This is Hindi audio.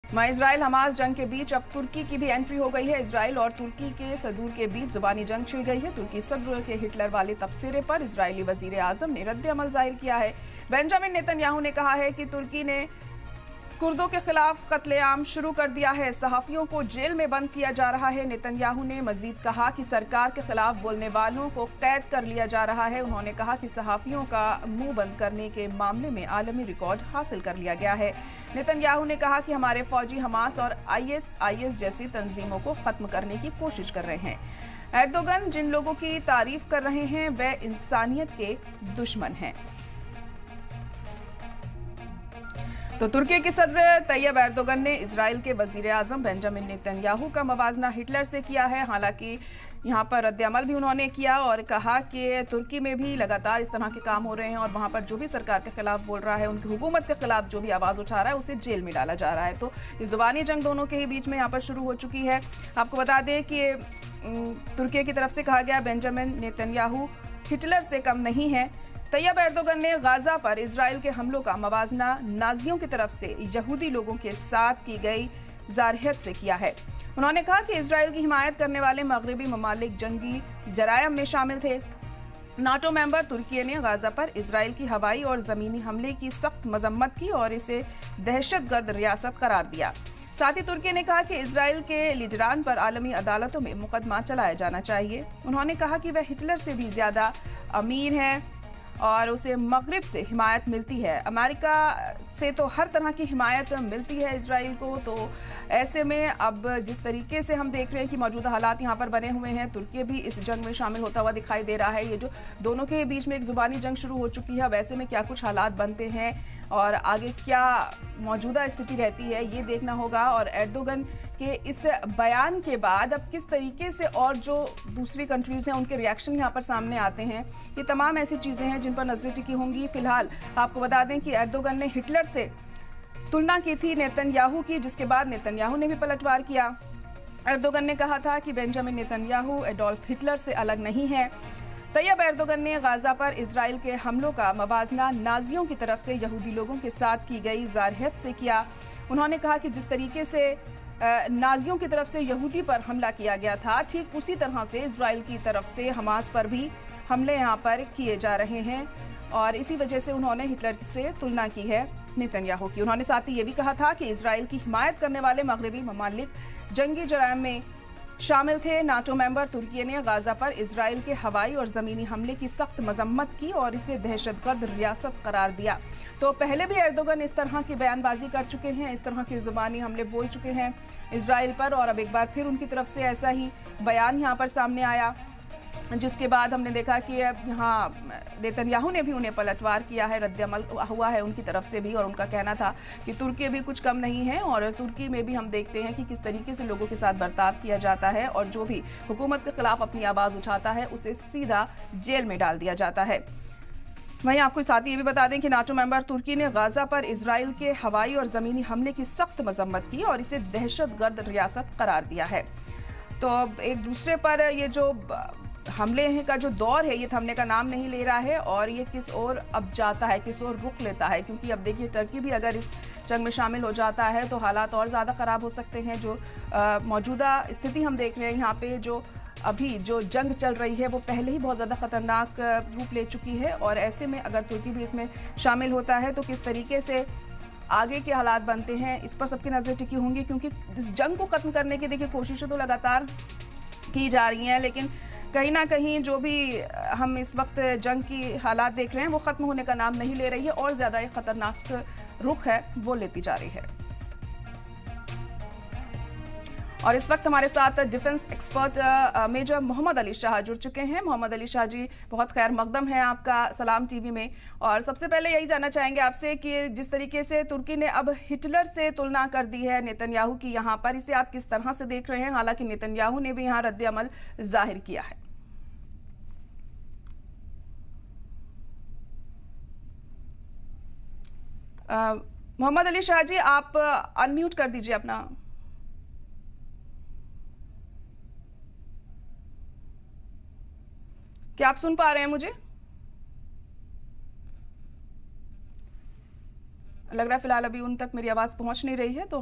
वहीं इसराइल हमास जंग के बीच अब तुर्की की भी एंट्री हो गई है। इसराइल और तुर्की के सदूर के बीच जुबानी जंग छिड़ गई है। तुर्की सदर के हिटलर वाले तबसरे पर इजरायली वजीर आजम ने रद्द अमल जाहिर किया है। बेंजामिन नेतन्याहू ने कहा है कि तुर्की ने कुर्दों के खिलाफ कत्लेआम शुरू कर दिया है। सहाफियों को जेल में बंद किया जा रहा है। नेतन्याहू ने मजीद कहा कि सरकार के खिलाफ बोलने वालों को कैद कर लिया जा रहा है। उन्होंने कहा कि सहाफियों का मुंह बंद करने के मामले में आलमी रिकॉर्ड हासिल कर लिया गया है। नेतन्याहू ने कहा कि हमारे फौजी हमास और आईएस जैसी तंजीमों को खत्म करने की कोशिश कर रहे हैं। एर्दोगन जिन लोगों की तारीफ कर रहे हैं वे इंसानियत के दुश्मन हैं। तो तुर्की के सदर तैयब एर्दोगन ने इजराइल के वजीर आजम बेंजामिन नेतन्याहू का मवाजना हिटलर से किया है। हालांकि यहाँ पर रद्द अमल भी उन्होंने किया और कहा कि तुर्की में भी लगातार इस तरह के काम हो रहे हैं और वहाँ पर जो भी सरकार के खिलाफ बोल रहा है, उनकी हुकूमत के खिलाफ जो भी आवाज़ उठा रहा है, उसे जेल में डाला जा रहा है। तो ये जुबानी जंग दोनों के ही बीच में यहाँ पर शुरू हो चुकी है। आपको बता दें कि तुर्की की तरफ से कहा गया बेंजामिन नेतन्याहू हिटलर से कम नहीं है। तैयब एर्दोगन ने गाजा पर इजराइल के हमलों का मवाजना नाजियों की तरफ से यहूदी लोगों के साथ की गई जारहियत से किया है। उन्होंने कहा कि इजराइल की हिमायत करने वाले मगरबी ममालिक जंगी जरायम में शामिल थे। नाटो मेंबर तुर्की ने गाजा पर इजराइल की हवाई और जमीनी हमले की सख्त मजम्मत की और इसे दहशतगर्द रियासत करार दिया। साथ ही तुर्की ने कहा कि इजराइल के लीडरान पर आलमी अदालतों में मुकदमा चलाया जाना चाहिए। उन्होंने कहा कि वह हिटलर से भी ज्यादा अमीर है और उसे मगरिब से हिमायत मिलती है। अमेरिका से तो हर तरह की हिमायत मिलती है इजराइल को। तो ऐसे में अब जिस तरीके से हम देख रहे हैं कि मौजूदा हालात यहाँ पर बने हुए हैं, तुर्की भी इस जंग में शामिल होता हुआ दिखाई दे रहा है। ये जो दोनों के बीच में एक जुबानी जंग शुरू हो चुकी है, वैसे में क्या कुछ हालात बनते हैं और आगे क्या मौजूदा स्थिति रहती है, ये देखना होगा। और एर्दोगन के इस बयान के बाद अब किस तरीके से और जो दूसरी कंट्रीज़ हैं उनके रिएक्शन यहाँ पर सामने आते हैं, ये तमाम ऐसी चीज़ें हैं जिन पर नजरें टिकी होंगी। फिलहाल आपको बता दें कि एर्दोगन ने हिटलर से तुलना की थी नेतन्याहू की, जिसके बाद नेतन्याहू ने भी पलटवार किया। एर्दोगन ने कहा था कि बेंजामिन नेतन्याहू एडोल्फ हिटलर से अलग नहीं है। तैयब एर्दोगन ने गाजा पर इजराइल के हमलों का मवाजना नाजियों की तरफ से यहूदी लोगों के साथ की गई जारहियत से किया। उन्होंने कहा कि जिस तरीके से नाजियों की तरफ से यहूदी पर हमला किया गया था, ठीक उसी तरह से इजराइल की तरफ से हमास पर भी हमले यहाँ पर किए जा रहे हैं और इसी वजह से उन्होंने हिटलर से तुलना की है नेतन्याहू की। उन्होंने साथ ही ये भी कहा था कि इजराइल की हिमायत करने वाले मगरबी ममालिक जंगी जरायम में शामिल थे। नाटो मेंबर तुर्की ने गाजा पर इजराइल के हवाई और ज़मीनी हमले की सख्त मजम्मत की और इसे दहशतगर्द रियासत करार दिया। तो पहले भी एर्दोगन इस तरह की बयानबाजी कर चुके हैं, इस तरह के ज़ुबानी हमले बोल चुके हैं इजराइल पर और अब एक बार फिर उनकी तरफ से ऐसा ही बयान यहाँ पर सामने आया, जिसके बाद हमने देखा कि अब यहाँ नेतन्याहू ने भी उन्हें पलटवार किया है, रद्द अमल हुआ है उनकी तरफ से भी। और उनका कहना था कि तुर्की भी कुछ कम नहीं है और तुर्की में भी हम देखते हैं कि किस तरीके से लोगों के साथ बर्ताव किया जाता है और जो भी हुकूमत के खिलाफ अपनी आवाज़ उठाता है उसे सीधा जेल में डाल दिया जाता है। वहीं आपको साथ ही ये भी बता दें कि नाटो मेंबर तुर्की ने गाजा पर इजराइल के हवाई और ज़मीनी हमले की सख्त मजम्मत की और इसे दहशतगर्द रियासत करार दिया है। तो अब एक दूसरे पर ये जो हमले हैं का जो दौर है, ये थमने का नाम नहीं ले रहा है और ये किस ओर अब जाता है, किस ओर रुख लेता है, क्योंकि अब देखिए टर्की भी अगर इस जंग में शामिल हो जाता है तो हालात और ज़्यादा ख़राब हो सकते हैं। जो मौजूदा स्थिति हम देख रहे हैं यहाँ पे, जो अभी जो जंग चल रही है वो पहले ही बहुत ज़्यादा ख़तरनाक रूप ले चुकी है और ऐसे में अगर तुर्की भी इसमें शामिल होता है तो किस तरीके से आगे के हालात बनते हैं, इस पर सबकी नज़र टिकी होंगी। क्योंकि इस जंग को ख़त्म करने की देखिए कोशिशें तो लगातार की जा रही हैं, लेकिन कहीं ना कहीं जो भी हम इस वक्त जंग की हालात देख रहे हैं वो ख़त्म होने का नाम नहीं ले रही है और ज़्यादा एक ख़तरनाक रुख है वो लेती जा रही है। और इस वक्त हमारे साथ defence expert Major Mohammad Ali Shah जुड़ चुके हैं। मोहम्मद अली शाह जी, बहुत खैर मकदम है आपका सलाम टीवी में। और सबसे पहले यही जानना चाहेंगे आपसे कि जिस तरीके से तुर्की ने अब हिटलर से तुलना कर दी है नेतन्याहू की यहाँ पर, इसे आप किस तरह से देख रहे हैं? हालांकि नेतन्याहू ने भी यहाँ रद्द अमल जाहिर किया है। मोहम्मद अली शाह जी, आप अनम्यूट कर दीजिए अपना। क्या आप सुन पा रहे हैं मुझे? लग रहा है फिलहाल अभी उन तक मेरी आवाज पहुंच नहीं रही है, तो